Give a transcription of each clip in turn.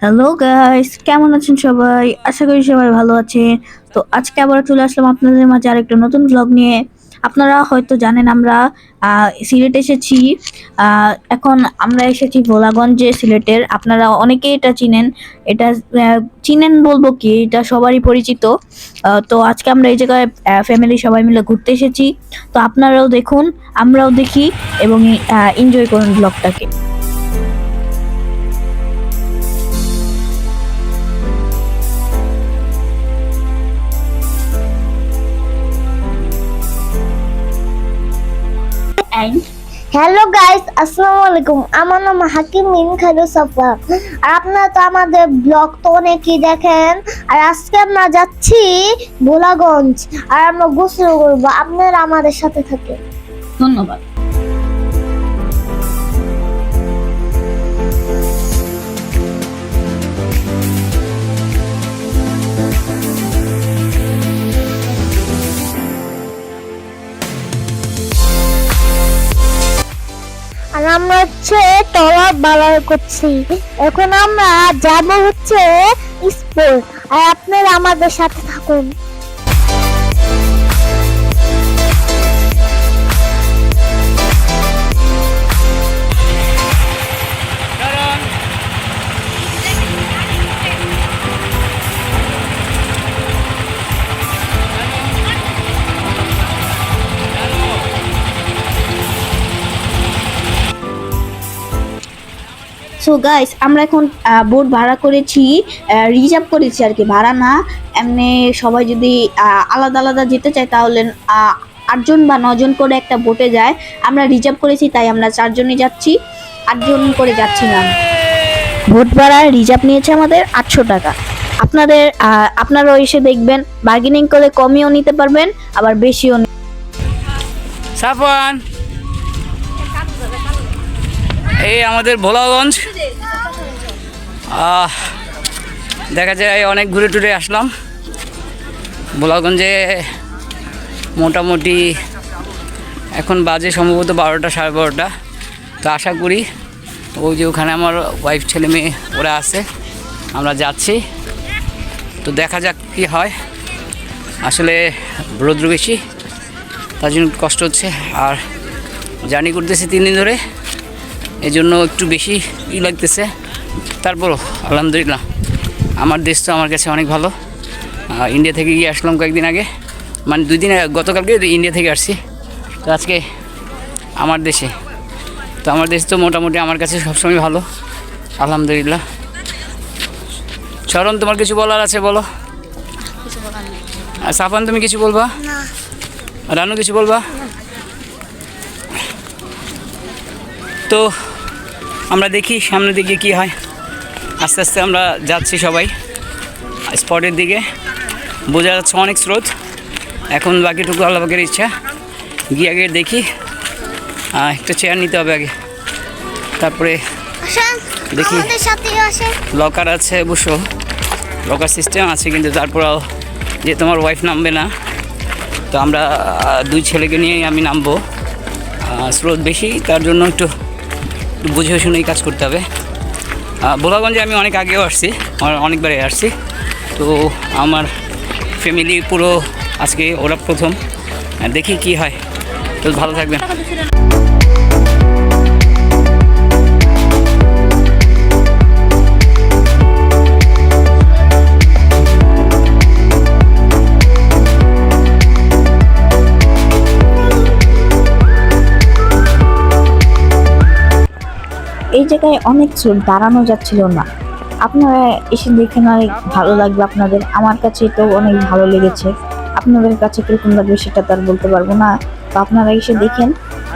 Hello guys, কেমন আছেন সবাই? আশা করি সবাই ভালো আছেন। তো আজকে আবার চলে আসলাম আপনাদের মাঝে আরেকটা নতুন ব্লগ নিয়ে। আপনারা হয়তো জানেন আমরা সিলেট এসেছি। এখন আমরা এসেছি ভোলাগঞ্জে, সিলেটের। আপনারা অনেকেই এটা চিনেন। এটা চিনেন বলবো কি, এটা সবারই পরিচিত। তো আজকে আমরা এই জায়গায় ফ্যামিলি সবাই মিলে ঘুরতে এসেছি। তো আপনারাও দেখুন, আমরাও দেখি এবং এনজয় করুন ব্লগটাকে। হ্যালো গাইস, আসসালামু আলাইকুম। আমার নাম হাকিম মিন খালু সাফা। আর আপনারা তো আমাদের ব্লগ তো অনেকেই দেখেন। আর আজকে আমরা যাচ্ছি ভোলাগঞ্জ। আর আমরা গোসল করবো, আপনারা আমাদের সাথে থাকেন। ধন্যবাদ। আর আমরা হচ্ছে টলার বালার করছি। এখন আমরা যাব হচ্ছে স্পোর্ট। আর আপনারা আমাদের সাথে থাকুন। সো গাইস, আমরা এখন বোট ভাড়া করেছি, রিজার্ভ করেছি আর কি, ভাড়া না। এমনি সবাই যদি আলাদা আলাদা যেতে চায় তাহলে 8জন বা 9জন করে একটা বোটে যায়। আমরা রিজার্ভ করেছি, তাই আমরা 4জনই যাচ্ছি, 8জন করে যাচ্ছি না। বোট ভাড়া রিজার্ভ নিয়েছে আমাদের 800 টাকা। আপনারাও এসে দেখবেন, বার্গেনিং করে কমিও নিতে পারবেন, আবার বেশিও। সাফওয়ান, এই আমাদের ভোলাগঞ্জ। দেখা যায় অনেক ঘুরে টুরে আসলাম ভোলাগঞ্জে। মোটামুটি এখন বাজে সম্ভবত 12টা, 12:30। তো আশা করি ওই যে ওখানে আমার ওয়াইফ, ছেলে মেয়ে ওরা আছে, আমরা যাচ্ছি। তো দেখা যাক কী হয়। আসলে রৌদ্র বেশি, তার জন্য কষ্ট হচ্ছে। আর জার্নি করতেছি 3 দিন ধরে, এই জন্য একটু বেশি লাগতেছে। তারপরও আলহামদুলিল্লাহ, আমার দেশ তো আমার কাছে অনেক ভালো। ইন্ডিয়া থেকে গিয়ে আসলাম কয়েকদিন আগে, মানে 2 দিন, গতকালকে ইন্ডিয়া থেকে আসছি। তো আজকে আমার দেশে, তো আমার দেশ তো মোটামুটি আমার কাছে সবসময় ভালো, আলহামদুলিল্লাহ। চরণ, তোমার কিছু বলার আছে বলো। আর সাফান, তুমি কিছু বলবা? রানু, কিছু বলবা? তো আমরা দেখি সামনের দিকে কি হয়। আস্তে আস্তে আমরা যাচ্ছি সবাই স্পটের দিকে। বোঝা যাচ্ছে অনেক স্রোত। এখন বাকিটুকু আল্লাহ পাকের ইচ্ছা, গিয়ে আগে দেখি। একটা চেয়ার নিতে হবে আগে, তারপরে দেখি। লকার আছে অবশ্য, লকার সিস্টেম আছে, কিন্তু তারপরেও যে তোমার ওয়াইফ নামবে না, তো আমরা 2 ছেলেকে নিয়েই আমি নামবো। স্রোত বেশি, তার জন্য একটু বুঝে শুনেই কাজ করতে হবে। ভোলাগঞ্জে আমি অনেক আগেও আসছি, অনেকবারই আসছি। তো আমার ফ্যামিলি পুরো আজকে ওরা প্রথম, দেখি কি হয়। তো ভালো থাকবেন। এই জায়গায় অনেক স্রোত, দাঁড়ানো যাচ্ছিল না। আপনারা এসে দেখেন, অনেক ভালো লাগবে আপনাদের। আমার কাছে তো অনেক ভালো লেগেছে, আপনাদের কাছে কিরকম লাগবে সেটা তো আর বলতে পারবো না। তো আপনারা এসে দেখেন,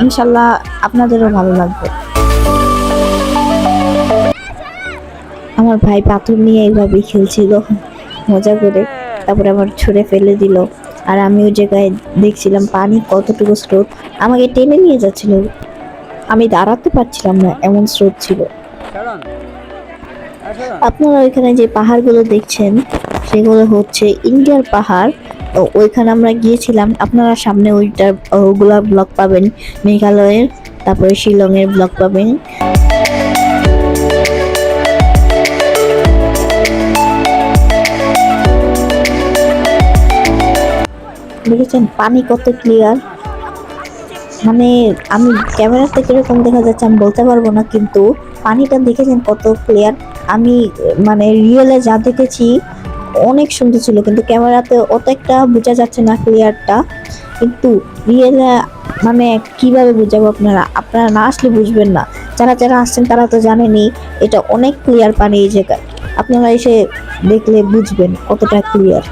ইনশাল্লাহ আপনাদেরও ভালো লাগবে। আমার ভাই পাথর নিয়ে এইভাবে খেলছিল মজা করে, তারপরে আবার ছুঁড়ে ফেলে দিল। আর আমি ওই জায়গায় দেখছিলাম পানি কতটুকু স্রোত, আমাকে টেনে নিয়ে যাচ্ছিল। আমি দাঁড়াতে পারছিলাম না, এমন স্রোত ছিল। আপনারা ওইখানে যে পাহাড়গুলো দেখছেন সেগুলো হচ্ছে ইন্ডিয়ার পাহাড়। তো ওইখানে আমরা গিয়েছিলাম। আপনারা সামনে ওগুলা ব্লগ পাবেন, মেঘালয়ের, তারপরে শিলংয়ের ব্লগ পাবেন। দেখেছেন পানি কত ক্লিয়ার, মানে আমি ক্যামেরাতে কিরকম দেখা যাচ্ছে আমি বলতে পারবো না, কিন্তু পানিটা দেখেছেন কত ক্লিয়ার। আমি মানে রিয়েলে যা দেখেছি অনেক সুন্দর ছিল, কিন্তু ক্যামেরাতে অত একটা বোঝা যাচ্ছে না ক্লিয়ারটা, কিন্তু রিয়েলে মানে কিভাবে বুঝাবো, আপনারা আপনারা না আসলে বুঝবেন না। যারা যারা আসছেন তারা তো জানেনই এটা অনেক ক্লিয়ার পানি এই জায়গায়, আপনারা এসে দেখলে বুঝবেন কতটা ক্লিয়ার।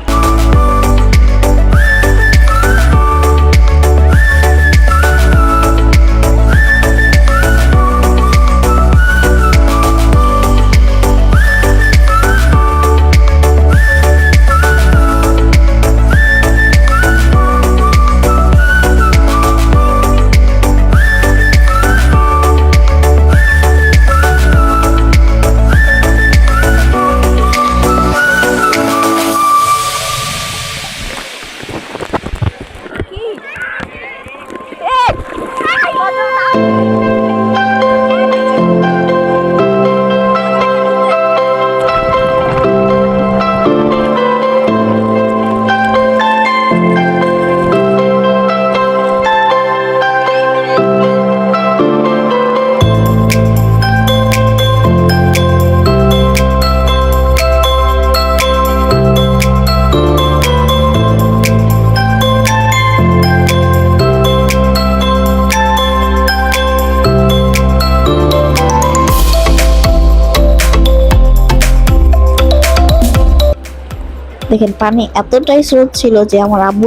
দেখেন পানি এতটাই স্রোত ছিল যে আমার আব্বু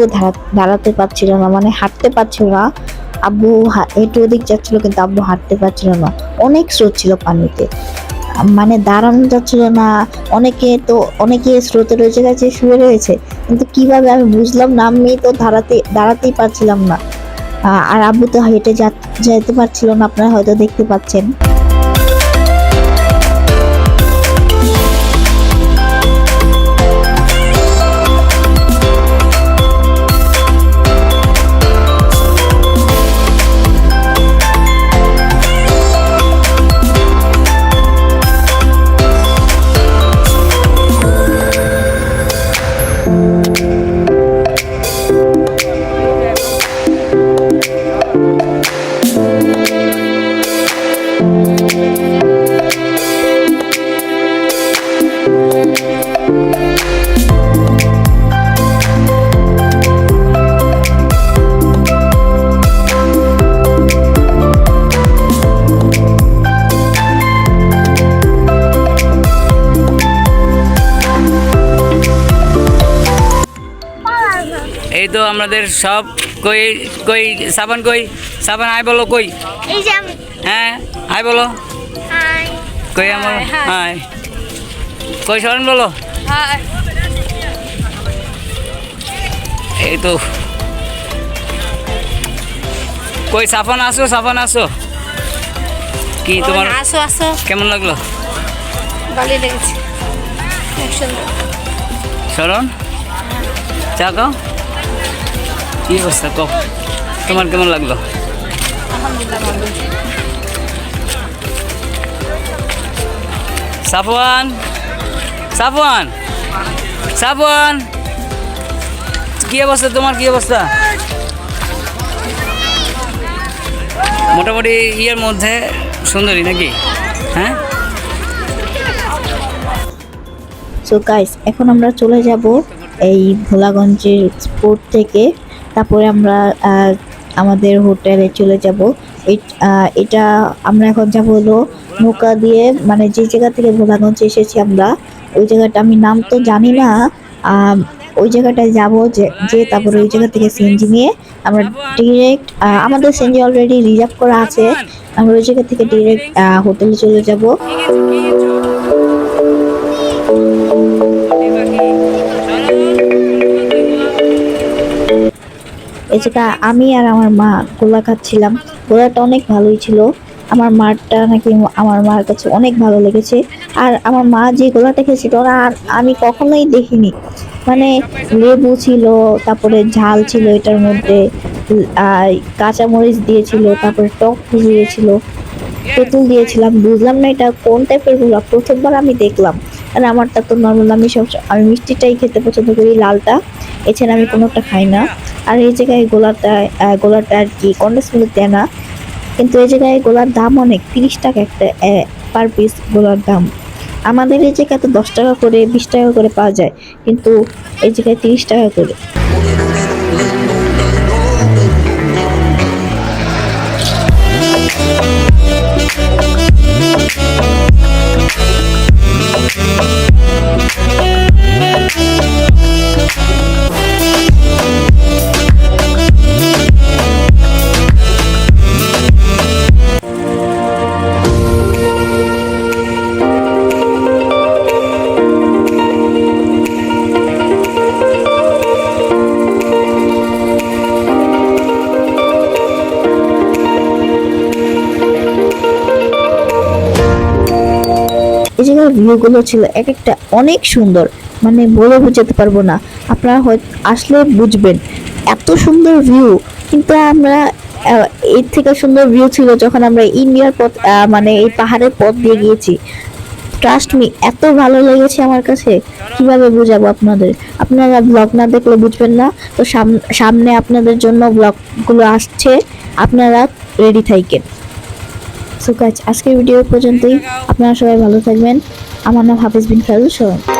দাঁড়াতে পারছিল না, মানে হাঁটতে পারছিল না। আব্বু একটু ওদিক যাচ্ছিল কিন্তু আব্বু হাঁটতে পারছিল না, অনেক স্রোত ছিল পানিতে, মানে দাঁড়ানো যাচ্ছিল না। অনেকে স্রোতের ওই জায়গায় যে শুয়ে রয়েছে, কিন্তু কিভাবে আমি বুঝলাম না, আমি তো দাঁড়াতেই পারছিলাম না। আর আব্বু তো হেঁটে যেতে পারছিল না, আপনারা হয়তো দেখতে পাচ্ছেন। এই তো আমাদের সব কই কই সাবান কই সাবান আয় বলো কই, এই যে আমি হ্যাঁ আয় বলো, হাই কই আমার হাই, কই শরণ বলো, হাই। এই তো কই সাফান আসো কি তোমার আসো কেমন লাগলো? ভালোই লেগেছে, খুব সুন্দর। শরণ চা খাও, কি অবস্থা কও, তোমার কেমন লাগলো? আলহামদুলিল্লাহ ভালো। সাফওয়ান সাফওয়ান সাফওয়ান কি অবস্থা তোমার, কি অবস্থা? মোটামুটি ইয়ের মধ্যে সুন্দরী নাকি? হ্যাঁ। সো গাইস এখন আমরা চলে যাব এই ভোলাগঞ্জের স্পোর্ট থেকে, তারপরে আমরা আমাদের হোটেলে চলে যাব। এটা আমরা এখন যাব হলো নৌকা দিয়ে, মানে যে জায়গা থেকে ভোলাগঞ্জে এসেছি আমরা, ওই জায়গাটা আমি নাম তো জানি না, ওই জায়গাটায় যাব যে তারপরে ওই জায়গা থেকে সিএনজি নিয়ে আমরা ডিরেক্ট, আমাদের সিএনজি অলরেডি রিজার্ভ করা আছে, আমরা ওই জায়গা থেকে ডিরেক্ট হোটেলে চলে যাব। এই জায়গা আমি আর আমার মা গোলা খাচ্ছিলাম, গোলাটা অনেক ভালোই ছিল, আমার মারটা নাকি আমার মার কাছে অনেক ভালো লেগেছে। আর আমার মা যে গোলাটা খেয়েছিল আর আমি কখনোই দেখিনি, মানে লেবু ছিল, তারপরে ঝাল ছিল এটার মধ্যে, আর কাঁচামরিচ দিয়েছিল, তারপরে টক দিয়েছিল, তেঁতুল দিয়েছিলাম, বুঝলাম না এটা কোন টাইপের গোলা, প্রথমবার আমি দেখলাম। আর আমারটা তো নর্মাল, আমি মিষ্টিটাই খেতে পছন্দ করি, লালটা, এছাড়া আমি কোনোটা খাই না। আর এই জায়গায় গোলাটা আর কি কন্ডেন্স মিল্ক দেয় না, কিন্তু এই জায়গায় গোলার দাম অনেক, 30 টাকা একটা পার পিস গোলার দাম। আমাদের এই জায়গায় তো 10 টাকা করে 20 টাকা করে পাওয়া যায়, কিন্তু এই জায়গায় 30 টাকা করে। এই জায়গার ভিউগুলো ছিল এক একটা অনেক সুন্দর, মানে বলে বোঝাতে পারবো না, আপনারা হয়তো আসলে বুঝবেন এত সুন্দর ভিউ। কিন্তু আমরা এর থেকে সুন্দর ভিউ ছিল যখন আমরা ইন্ডিয়ার পথ মানে এই পাহাড়ের পথ দিয়ে গিয়েছি। ট্রাস্ট মি, এত ভালো লেগেছে আমার কাছে, কিভাবে বোঝাবো আপনাদের, আপনারা ব্লগ না দেখলে বুঝবেন না। তো সামনে আপনাদের জন্য ব্লগগুলো আসছে, আপনারা রেডি থাকেন। সো গাইস, আজকের ভিডিও পর্যন্তই, আপনারা সবাই ভালো থাকবেন। আমার নাম হাফিজ বিন খালু। সবাই